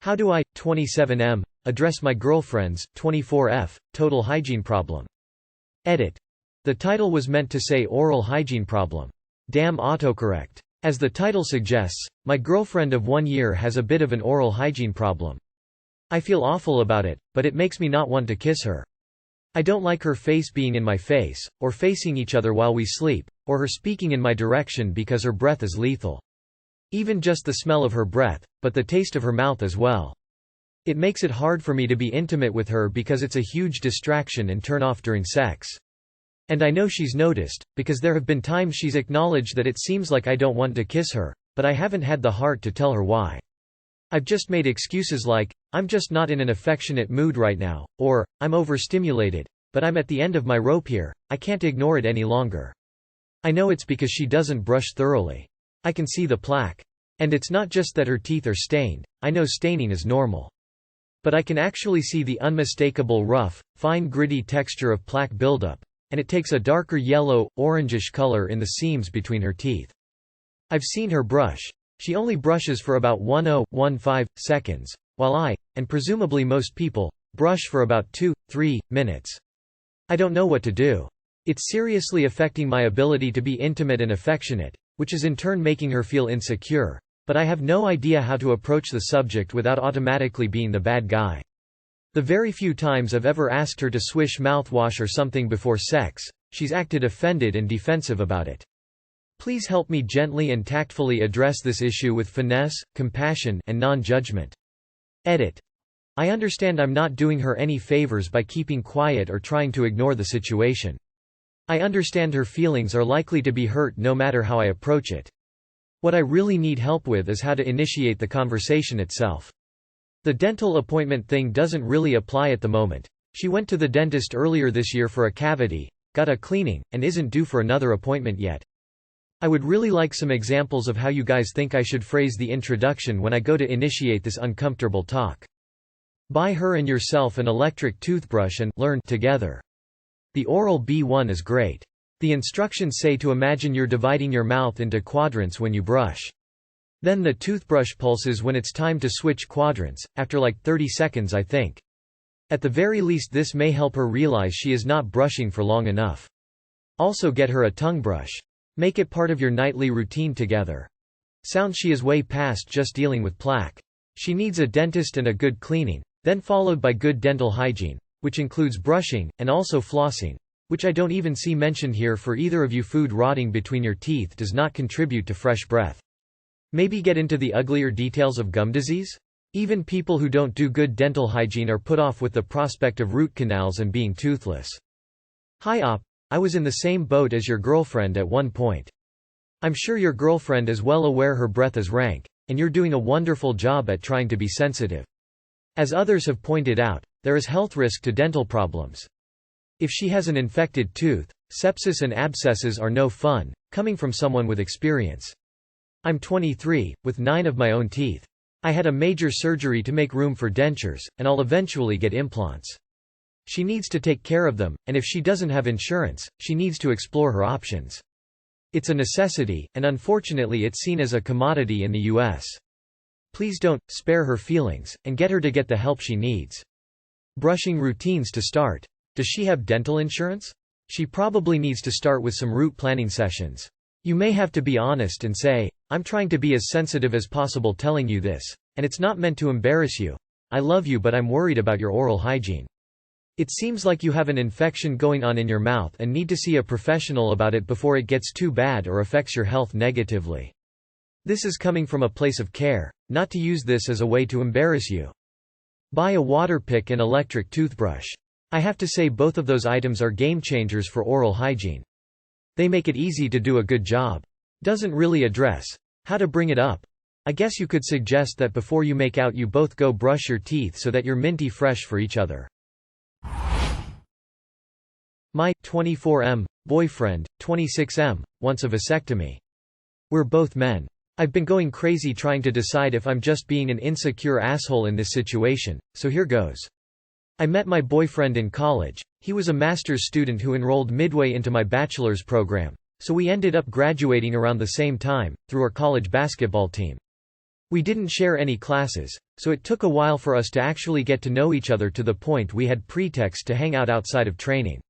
How do I, 27M, address my girlfriend's, 24F, total hygiene problem? Edit. The title was meant to say oral hygiene problem. Damn autocorrect. As the title suggests, my girlfriend of 1 year has a bit of an oral hygiene problem. I feel awful about it, but it makes me not want to kiss her. I don't like her face being in my face, or facing each other while we sleep, or her speaking in my direction because her breath is lethal. Even just the smell of her breath, but the taste of her mouth as well. It makes it hard for me to be intimate with her because it's a huge distraction and turn off during sex. And I know she's noticed, because there have been times she's acknowledged that it seems like I don't want to kiss her, but I haven't had the heart to tell her why. I've just made excuses like, I'm just not in an affectionate mood right now, or, I'm overstimulated, but I'm at the end of my rope here, I can't ignore it any longer. I know it's because she doesn't brush thoroughly. I can see the plaque. And it's not just that her teeth are stained, I know staining is normal. But I can actually see the unmistakable rough, fine gritty texture of plaque buildup, and it takes a darker yellow, orangish color in the seams between her teeth. I've seen her brush. She only brushes for about 10.15 seconds, while I, and presumably most people, brush for about 2-3 minutes. I don't know what to do. It's seriously affecting my ability to be intimate and affectionate, which is in turn making her feel insecure, but I have no idea how to approach the subject without automatically being the bad guy. The very few times I've ever asked her to swish mouthwash or something before sex, she's acted offended and defensive about it. Please help me gently and tactfully address this issue with finesse, compassion, and non-judgment. Edit. I understand I'm not doing her any favors by keeping quiet or trying to ignore the situation. I understand her feelings are likely to be hurt no matter how I approach it. What I really need help with is how to initiate the conversation itself. The dental appointment thing doesn't really apply at the moment. She went to the dentist earlier this year for a cavity, got a cleaning, and isn't due for another appointment yet. I would really like some examples of how you guys think I should phrase the introduction when I go to initiate this uncomfortable talk. Buy her and yourself an electric toothbrush and learn together. The Oral B1 is great. The instructions say to imagine you're dividing your mouth into quadrants when you brush. Then the toothbrush pulses when it's time to switch quadrants, after like 30 seconds I think. At the very least this may help her realize she is not brushing for long enough. Also get her a tongue brush. Make it part of your nightly routine together. Sounds she is way past just dealing with plaque. She needs a dentist and a good cleaning, then followed by good dental hygiene, which includes brushing, and also flossing, which I don't even see mentioned here for either of you. Food rotting between your teeth does not contribute to fresh breath. Maybe get into the uglier details of gum disease? Even people who don't do good dental hygiene are put off with the prospect of root canals and being toothless. Hi op, I was in the same boat as your girlfriend at one point. I'm sure your girlfriend is well aware her breath is rank, and you're doing a wonderful job at trying to be sensitive. As others have pointed out, there is health risk to dental problems. If she has an infected tooth, sepsis and abscesses are no fun, coming from someone with experience. I'm 23, with 9 of my own teeth. I had a major surgery to make room for dentures, and I'll eventually get implants. She needs to take care of them, and if she doesn't have insurance, she needs to explore her options. It's a necessity, and unfortunately it's seen as a commodity in the US. Please don't spare her feelings, and get her to get the help she needs. Brushing routines to start. Does she have dental insurance? She probably needs to start with some root planning sessions. You may have to be honest and say, I'm trying to be as sensitive as possible telling you this, and it's not meant to embarrass you. I love you but I'm worried about your oral hygiene. It seems like you have an infection going on in your mouth and need to see a professional about it before it gets too bad or affects your health negatively. This is coming from a place of care, not to use this as a way to embarrass you. Buy a water pick and electric toothbrush. I have to say both of those items are game changers for oral hygiene. They make it easy to do a good job. Doesn't really address how to bring it up. I guess you could suggest that before you make out you both go brush your teeth so that you're minty fresh for each other. My 24M boyfriend, 26M, wants a vasectomy. We're both men. I've been going crazy trying to decide if I'm just being an insecure asshole in this situation, so here goes. I met my boyfriend in college. He was a master's student who enrolled midway into my bachelor's program, so we ended up graduating around the same time, through our college basketball team. We didn't share any classes, so it took a while for us to actually get to know each other to the point we had pretext to hang out outside of training.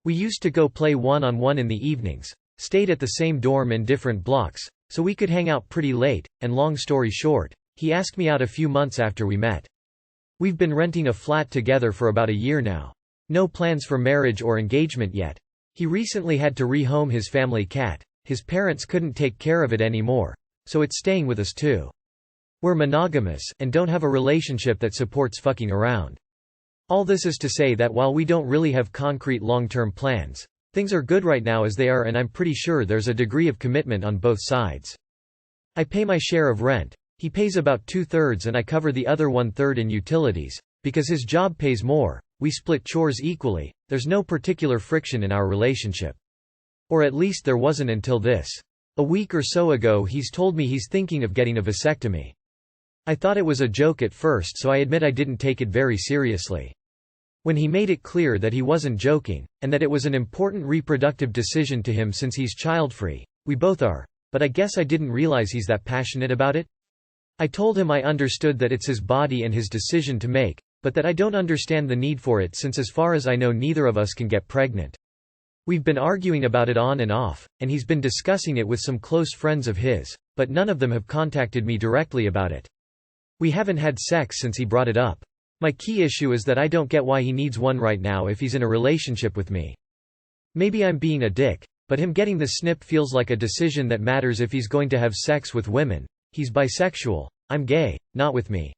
We used to go play one-on-one in the evenings, stayed at the same dorm in different blocks, so we could hang out pretty late, and long story short, he asked me out a few months after we met. We've been renting a flat together for about a year now. No plans for marriage or engagement yet. He recently had to rehome his family cat. His parents couldn't take care of it anymore, so it's staying with us too. We're monogamous, and don't have a relationship that supports fucking around. All this is to say that while we don't really have concrete long-term plans, things are good right now as they are, and I'm pretty sure there's a degree of commitment on both sides. I pay my share of rent, he pays about 2/3 and I cover the other 1/3 in utilities. Because his job pays more, we split chores equally. There's no particular friction in our relationship. Or at least there wasn't until this. A week or so ago he's told me he's thinking of getting a vasectomy. I thought it was a joke at first, so I admit I didn't take it very seriously. When he made it clear that he wasn't joking, and that it was an important reproductive decision to him since he's childfree, we both are, but I guess I didn't realize he's that passionate about it. I told him I understood that it's his body and his decision to make, but that I don't understand the need for it since as far as I know neither of us can get pregnant. We've been arguing about it on and off, and he's been discussing it with some close friends of his, but none of them have contacted me directly about it. We haven't had sex since he brought it up. My key issue is that I don't get why he needs one right now if he's in a relationship with me. Maybe I'm being a dick, but him getting the snip feels like a decision that matters if he's going to have sex with women. He's bisexual, I'm gay, not with me.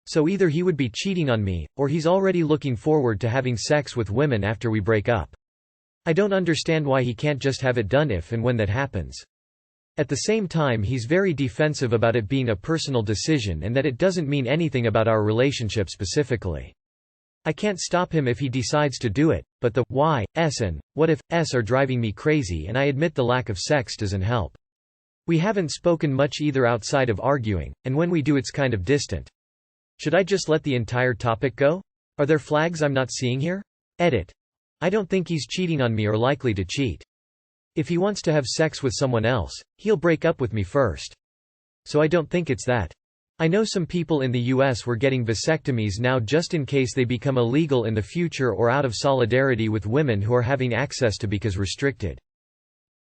So either he would be cheating on me, or he's already looking forward to having sex with women after we break up. I don't understand why he can't just have it done if and when that happens. At the same time, he's very defensive about it being a personal decision and that it doesn't mean anything about our relationship specifically. I can't stop him if he decides to do it, but the why, s and what ifs are driving me crazy, and I admit the lack of sex doesn't help. We haven't spoken much either outside of arguing, and when we do it's kind of distant. Should I just let the entire topic go? Are there flags I'm not seeing here? Edit. I don't think he's cheating on me or likely to cheat. If he wants to have sex with someone else, he'll break up with me first. So I don't think it's that. I know some people in the US were getting vasectomies now just in case they become illegal in the future or out of solidarity with women who are having access to because restricted.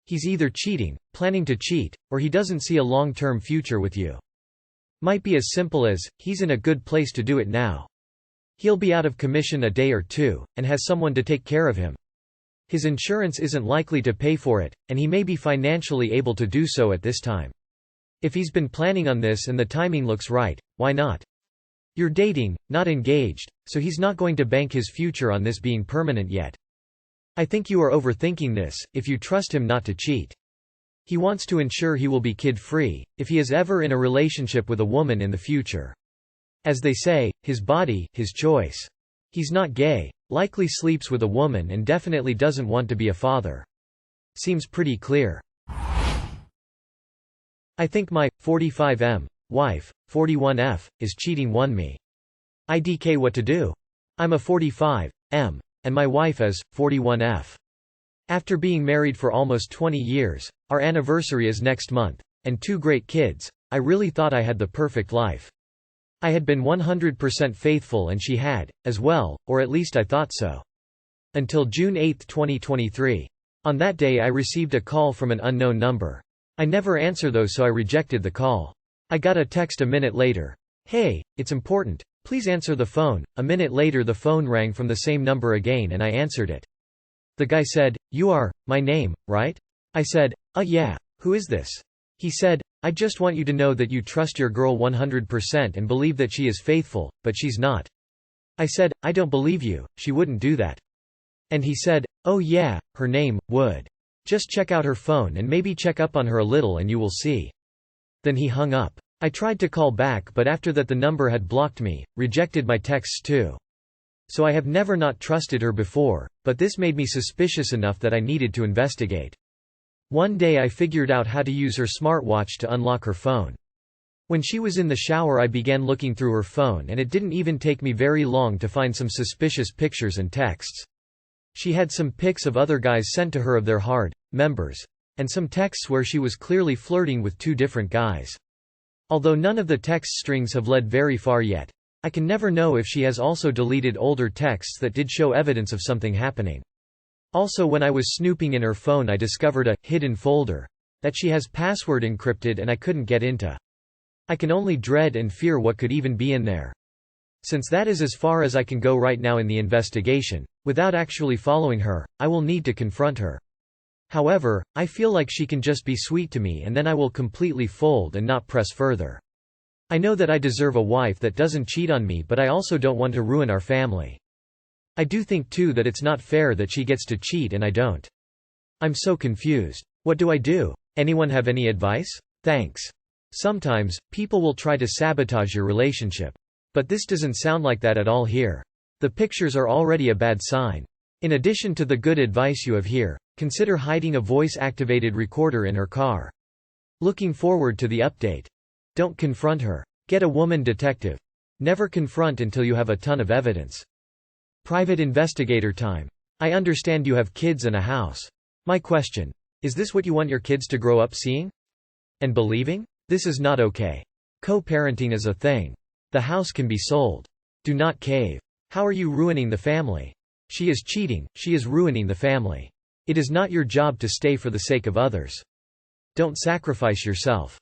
He's either cheating, planning to cheat, or he doesn't see a long-term future with you. Might be as simple as, he's in a good place to do it now. He'll be out of commission a day or two, and has someone to take care of him. His insurance isn't likely to pay for it, and he may be financially able to do so at this time. If he's been planning on this and the timing looks right, why not? You're dating, not engaged, so he's not going to bank his future on this being permanent yet. I think you are overthinking this, if you trust him not to cheat. He wants to ensure he will be kid-free, if he is ever in a relationship with a woman in the future. As they say, his body, his choice. He's not gay, likely sleeps with a woman and definitely doesn't want to be a father. Seems pretty clear. I think my 45M wife, 41F, is cheating on me. IDK what to do? I'm a 45M, and my wife is 41F. After being married for almost 20 years, our anniversary is next month, and 2 great kids, I really thought I had the perfect life. I had been 100% faithful and she had, as well, or at least I thought so. Until June 8, 2023. On that day I received a call from an unknown number. I never answer those, so I rejected the call. I got a text a minute later. Hey, it's important. Please answer the phone. A minute later the phone rang from the same number again and I answered it. The guy said, "You are, my name, right?" I said, yeah. Who is this?" He said, "I just want you to know that you trust your girl 100% and believe that she is faithful, but she's not." I said, "I don't believe you, she wouldn't do that." And he said, "Oh yeah, her name, would. Just check out her phone and maybe check up on her a little and you will see." Then he hung up. I tried to call back, but after that the number had blocked me, rejected my texts too. So I have never not trusted her before, but this made me suspicious enough that I needed to investigate. One day I figured out how to use her smartwatch to unlock her phone. When she was in the shower I began looking through her phone and it didn't even take me very long to find some suspicious pictures and texts. She had some pics of other guys sent to her of their hard members, and some texts where she was clearly flirting with 2 different guys. Although none of the text strings have led very far yet. I can never know if she has also deleted older texts that did show evidence of something happening. Also, when I was snooping in her phone, I discovered a hidden folder that she has password encrypted and I couldn't get into. I can only dread and fear what could even be in there. Since that is as far as I can go right now in the investigation, without actually following her, I will need to confront her. However, I feel like she can just be sweet to me and then I will completely fold and not press further. I know that I deserve a wife that doesn't cheat on me, but I also don't want to ruin our family. I do think too that it's not fair that she gets to cheat and I don't. I'm so confused. What do I do? Anyone have any advice? Thanks. Sometimes, people will try to sabotage your relationship. But this doesn't sound like that at all here. The pictures are already a bad sign. In addition to the good advice you have here, consider hiding a voice-activated recorder in her car. Looking forward to the update. Don't confront her. Get a woman detective. Never confront until you have a ton of evidence. Private investigator time. I understand you have kids and a house. My question: is this what you want your kids to grow up seeing? And believing? This is not okay. Co-parenting is a thing. The house can be sold. Do not cave. How are you ruining the family? She is cheating, she is ruining the family. It is not your job to stay for the sake of others. Don't sacrifice yourself.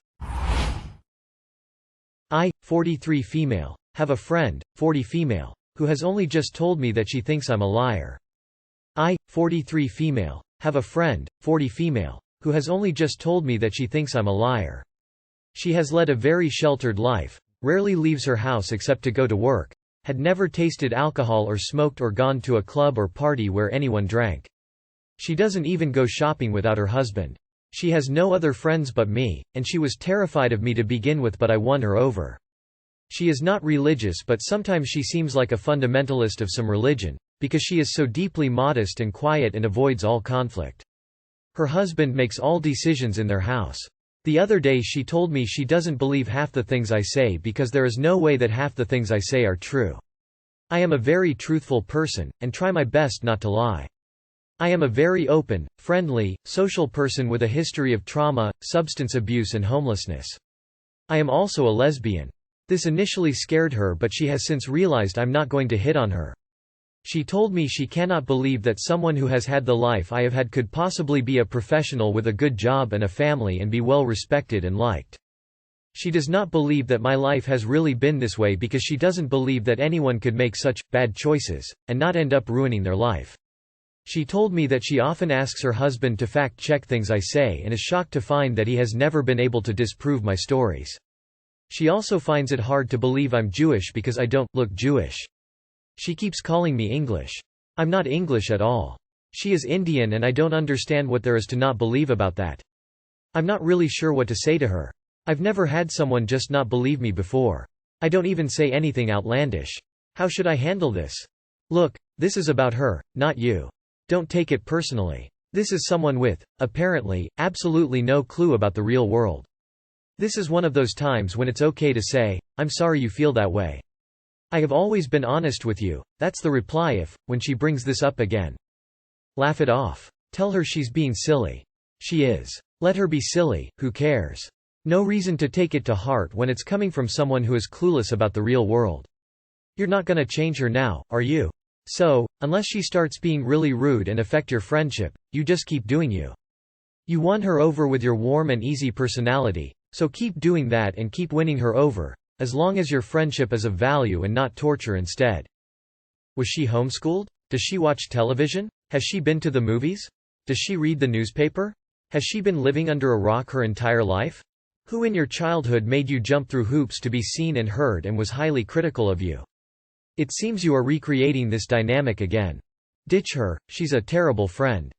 I, 43 female, have a friend, 40 female, who has only just told me that she thinks I'm a liar. I, 43 female, have a friend, 40 female, who has only just told me that she thinks I'm a liar. She has led a very sheltered life, rarely leaves her house except to go to work, had never tasted alcohol or smoked or gone to a club or party where anyone drank. She doesn't even go shopping without her husband. She has no other friends but me, and she was terrified of me to begin with, but I won her over. She is not religious, but sometimes she seems like a fundamentalist of some religion, because she is so deeply modest and quiet and avoids all conflict. Her husband makes all decisions in their house. The other day she told me she doesn't believe half the things I say because there is no way that half the things I say are true. I am a very truthful person, and try my best not to lie. I am a very open, friendly, social person with a history of trauma, substance abuse and homelessness. I am also a lesbian. This initially scared her, but she has since realized I'm not going to hit on her. She told me she cannot believe that someone who has had the life I have had could possibly be a professional with a good job and a family and be well respected and liked. She does not believe that my life has really been this way because she doesn't believe that anyone could make such bad choices and not end up ruining their life. She told me that she often asks her husband to fact-check things I say and is shocked to find that he has never been able to disprove my stories. She also finds it hard to believe I'm Jewish because I don't look Jewish. She keeps calling me English. I'm not English at all. She is Indian and I don't understand what there is to not believe about that. I'm not really sure what to say to her. I've never had someone just not believe me before. I don't even say anything outlandish. How should I handle this? Look, this is about her, not you. Don't take it personally. This is someone with, apparently, absolutely no clue about the real world. This is one of those times when it's okay to say, I'm sorry you feel that way. I have always been honest with you. That's the reply if, when she brings this up again. Laugh it off. Tell her she's being silly. She is. Let her be silly, who cares? No reason to take it to heart when it's coming from someone who is clueless about the real world. You're not gonna change her now, are you? So, unless she starts being really rude and affect your friendship, you just keep doing you. You won her over with your warm and easy personality, so keep doing that and keep winning her over, as long as your friendship is of value and not torture instead. Was she homeschooled? Does she watch television? Has she been to the movies? Does she read the newspaper? Has she been living under a rock her entire life? Who in your childhood made you jump through hoops to be seen and heard and was highly critical of you? It seems you are recreating this dynamic again. Ditch her, she's a terrible friend.